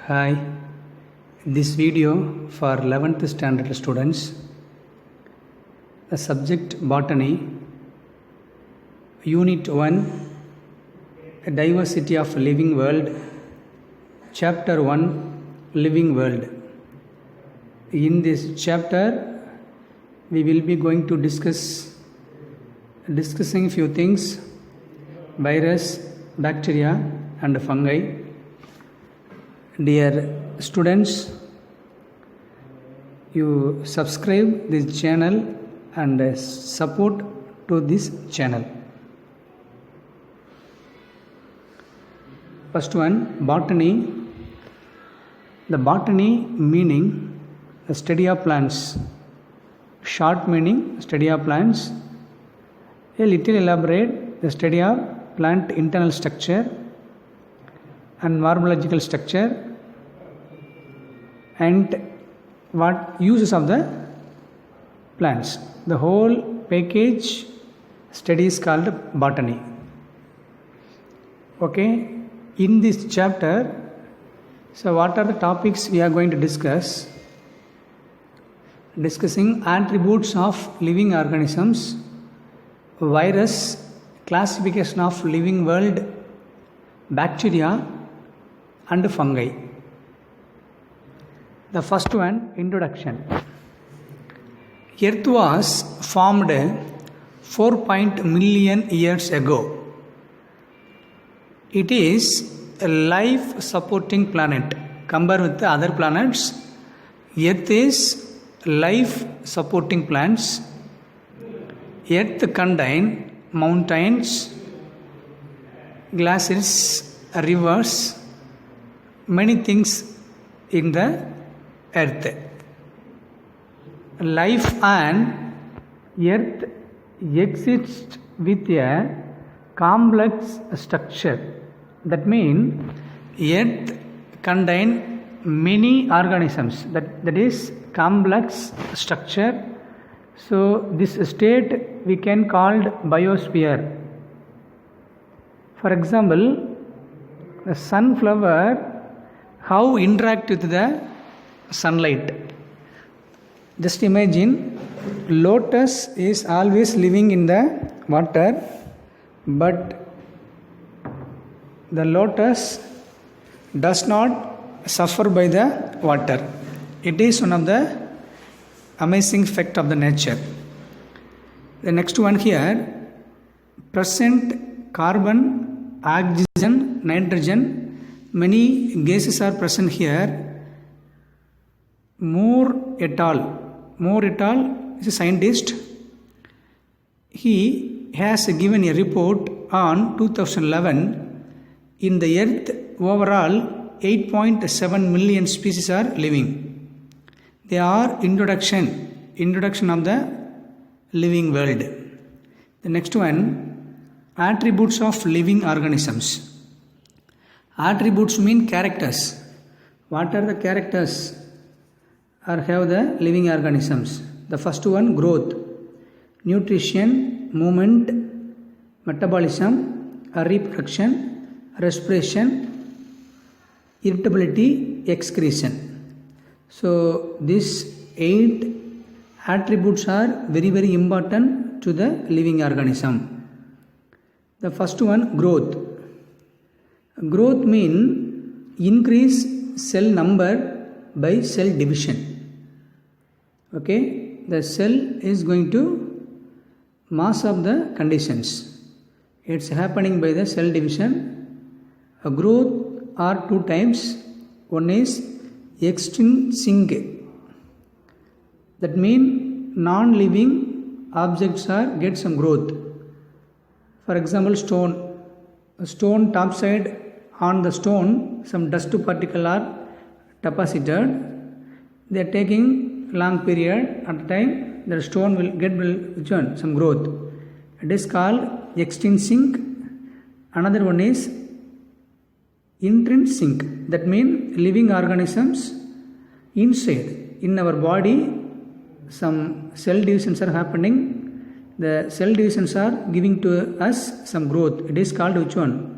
Hi, this video for 11th standard students. The subject botany, unit 1, diversity of living world, chapter 1, living world. In this chapter we will be going to discussing few things: virus, bacteria and fungi. Dear students, you subscribe this channel and support to this channel. First one, botany. The botany meaning the study of plants. Short meaning study of plants. A little elaborate, the study of plant internal structure and morphological structure and what uses of the plants. The whole package study is called botany. Okay, in this chapter, so what are the topics we are going to discuss? Discussing attributes of living organisms, virus, classification of living world, bacteria and fungi. The first one, introduction. Earth was formed 4 million years ago. It is a life supporting planet. Compared with the other planets, Earth is life supporting plants. Earth contains mountains, glaciers, rivers, many things in the earth. Life on earth exists with a complex structure. That means earth contains many organisms. That is complex structure. So this state we can call biosphere. For example, the sunflower, how interact with the sunlight. Just imagine, lotus is always living in the water, but the lotus does not suffer by the water. It is one of the amazing fact of the nature. The next one here, present carbon, oxygen, nitrogen, many gases are present here. Moore et al. Is a scientist. He has given a report on 2011. In the earth, overall 8.7 million species are living. They are introduction of the living world. The next one, attributes of living organisms. Attributes mean characters. What are the characters or have the living organisms? The first one, growth, nutrition, movement, metabolism, reproduction, respiration, irritability, excretion. So these 8 attributes are very important to the living organism. The first one, growth. Growth mean increase cell number by cell division. Okay, the cell is going to mass of the conditions. It's happening by the cell division. A growth are 2 types. One is extrinsic. That means non-living objects get some growth. For example, stone. A stone top side, on the stone some dust particle are deposited. They are taking long period. At the time the stone will get some growth. It is called extrinsic. Another one is intrinsic. That means living organisms inside. In our body some cell divisions are happening. The cell divisions are giving to us some growth. It is called which one?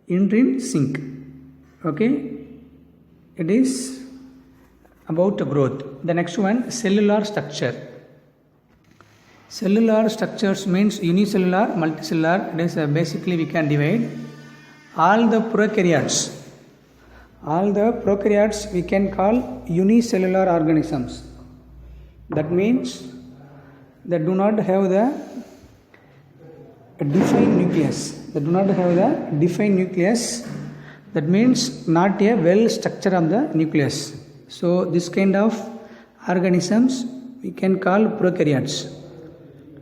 Intrinsic. Okay. it is about growth. The next one, cellular structure. Cellular structures means unicellular, multicellular. It is basically we can divide all the prokaryotes. All the prokaryotes we can call unicellular organisms. That means they do not have the defined nucleus. They do not have the defined nucleus. That means not a well structure of the nucleus. So this kind of organisms we can call prokaryotes.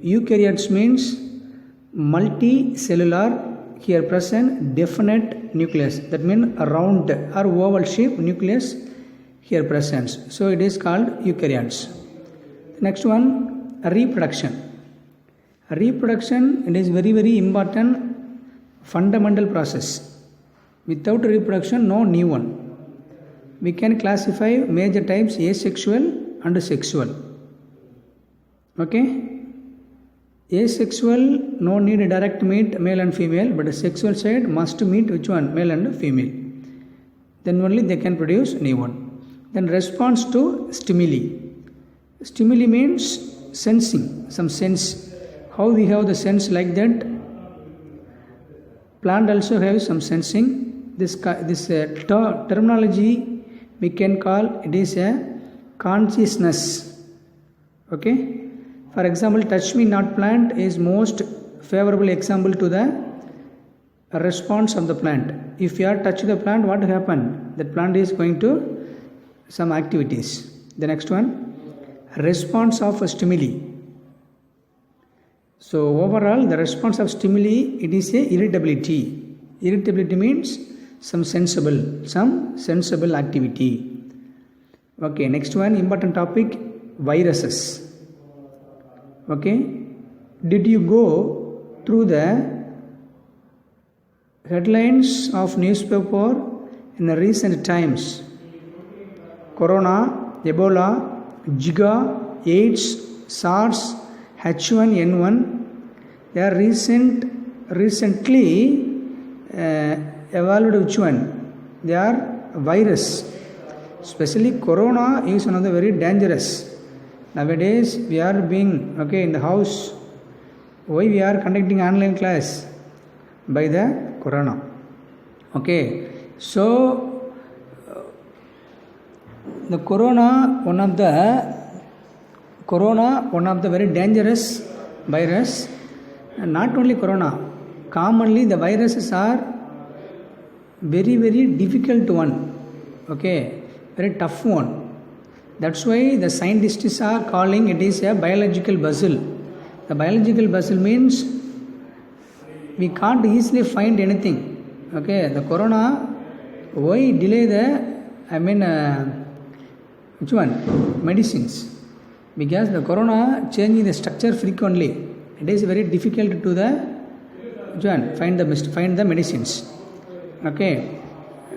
Eukaryotes means multicellular, here present definite nucleus. That means a round or oval shaped nucleus here presents. So it is called eukaryotes. Next one, reproduction. Reproduction, it is very important fundamental process. Without reproduction, no new one. We can classify major types asexual and sexual. Okay? Asexual, no need direct meet male and female, but the sexual side must meet which one? Male and female. Then only they can produce new one. Then response to stimuli. Stimuli means sensing, some sense. How we have the sense like that? Plant also has some sensing. This terminology we can call it is a consciousness. Okay? For example, touch me not plant is most favorable example to the response of the plant. If you are touch the plant, what happened? That plant is going to some activities. The next one, response of stimuli. So overall, the response of stimuli, it is a irritability. Irritability means some sensible activity. Okay, next one, important topic, viruses. Okay, did you go through the headlines of newspaper in the recent times? Corona, Ebola, Zika, AIDS, SARS, H1N1, they are recently evolved which one? They are virus. Especially Corona is one of the very dangerous. Nowadays we are being in the house. Why we are conducting online class? By the Corona. Okay, so the Corona, one of the very dangerous virus. And not only Corona, commonly the viruses are very difficult one. Okay, very tough one. That's why the scientists are calling it is a biological puzzle. The biological puzzle means we can't easily find anything. Okay, the Corona, why delay which one? Medicines. Because the Corona changing the structure frequently. It is very difficult to find the medicines. Okay,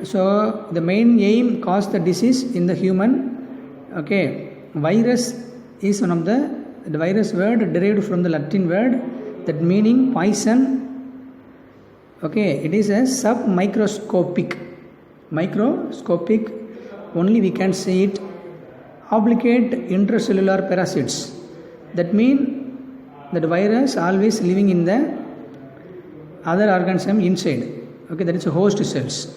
so the main aim cause the disease in the human. Okay, virus is one of the virus word derived from the Latin word that meaning poison. Okay, it is a submicroscopic. Microscopic, only we can see it. Obligate intracellular parasites. That mean that virus always living in the other organism inside. Okay, that is host cells.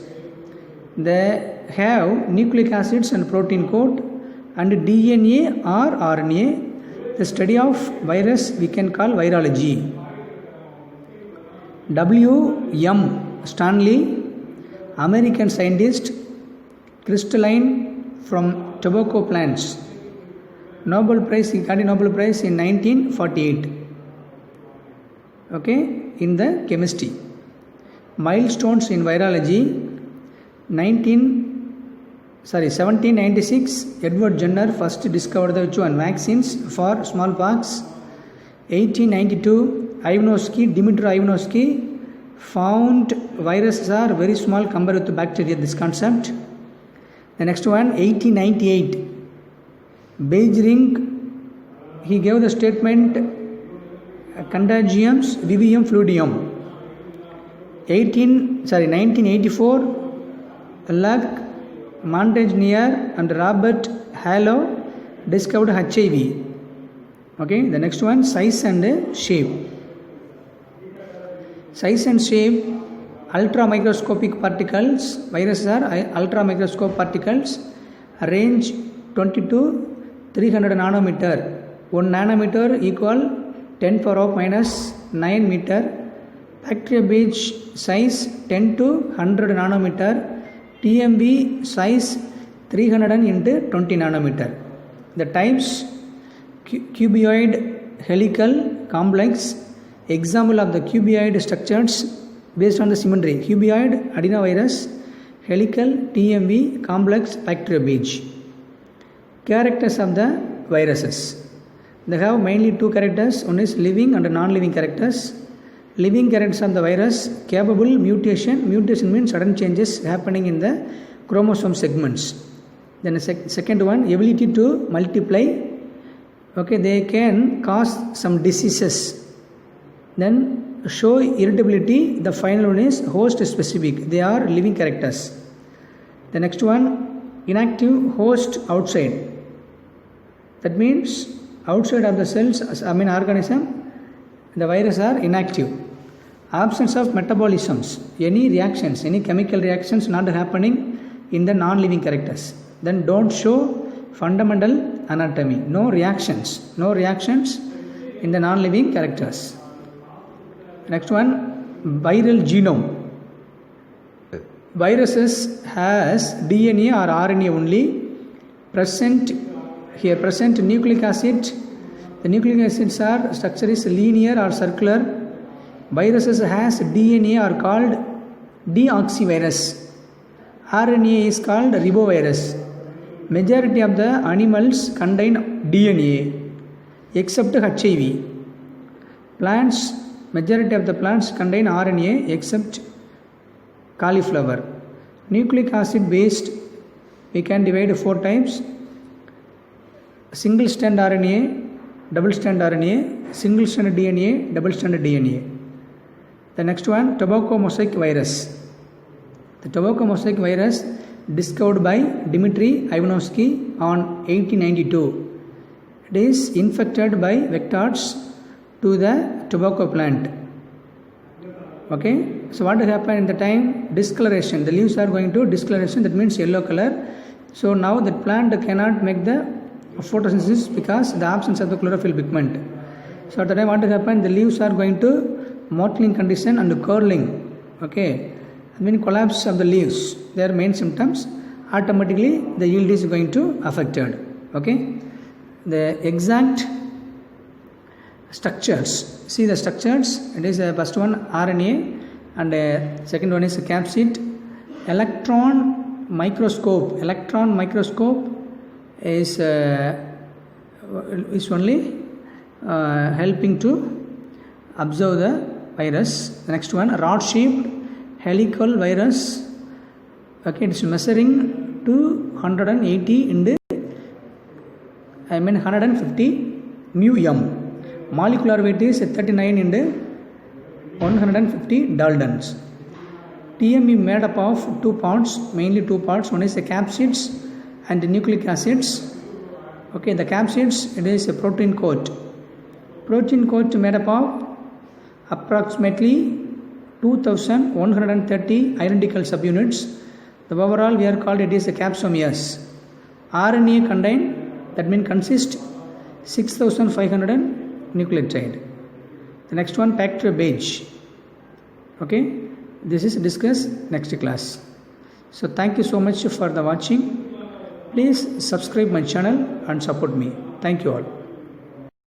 They have nucleic acids and protein coat and DNA or RNA. The study of virus we can call virology. W.M. Stanley, American scientist, crystalline from tobacco plants. Nobel Prize, he got a Nobel Prize in 1948. Okay, in the chemistry. Milestones in virology. 1796, Edward Jenner first discovered the vaccines for smallpox. 1892, Dimitri Ivanovsky found viruses are very small compared to bacteria, this concept. The next one, 1898, Beijing, he gave the statement Contagium Vivium Fluidium. 1984, Luck Montagnier and Robert Halo discovered HIV. Okay, the next one, size and shape. Size and shape, ultramicroscopic particles, viruses are ultramicroscopic particles, range 20 to 300 nanometer. 1 nanometer equal 10 power of minus 9 meter. Bacteriophage size 10 to 100 nanometer. TMB size 300 into 20 nanometer. The types, cuboid, helical, complex. Example of the cuboid structures based on the symmetry: cuboid, adenovirus, helical, TMB, complex, bacteriophage. Characters of the viruses. They have mainly two characters. One is living and non-living characters. Living characters of the virus, capable mutation. Mutation means sudden changes happening in the chromosome segments. Then the second one, ability to multiply. Okay, they can cause some diseases. Then show irritability. The final one is host specific. They are living characters. The next one, inactive host outside. That means outside of the cells, organism, the virus are inactive. Absence of metabolisms, any reactions, any chemical reactions not happening in the non-living characters. Then don't show fundamental anatomy, no reactions in the non-living characters. Next one, viral genome. Viruses has DNA or RNA only. Present nucleic acid. The nucleic acids structure is linear or circular. Viruses has DNA are called deoxyvirus. RNA is called ribovirus. Majority of the animals contain DNA except HIV. Plants, majority of the plants contain RNA except cauliflower. Nucleic acid based, we can divide 4 types: single strand RNA, double strand RNA, single strand DNA, double strand DNA. The next one, tobacco mosaic virus. The tobacco mosaic virus discovered by Dmitry Ivanovsky on 1892. It is infected by vectors to the tobacco plant. Okay, so what will happen in the time? Discoloration. The leaves are going to discoloration, that means yellow color. So now the plant cannot make the photosynthesis because the absence of the chlorophyll pigment. So at the time what will happen? The leaves are going to mottling condition and curling. Okay, I mean collapse of the leaves. Their main symptoms. Automatically the yield is going to affected. Okay, the exact structures. See the structures. It is first one RNA and second one is a capsid. Electron microscope. Electron microscope is only helping to observe the virus. The next one, rod shaped helical virus. Okay, it is measuring 280 into 150 μm. Molecular weight is 39 into 150 Daltons. TME made up of 2 parts, mainly 2 parts. One is the capsids and the nucleic acids. Okay, the capsids, it is a protein coat. Protein coat made up of approximately 2130 identical subunits. The overall we are called it is a capsomeres. RNA contain, that means consist 6500 nucleotide. The next one, bacteriophage. Okay, this is discussed next class. So thank you so much for the watching. Please subscribe my channel and support me. Thank you all.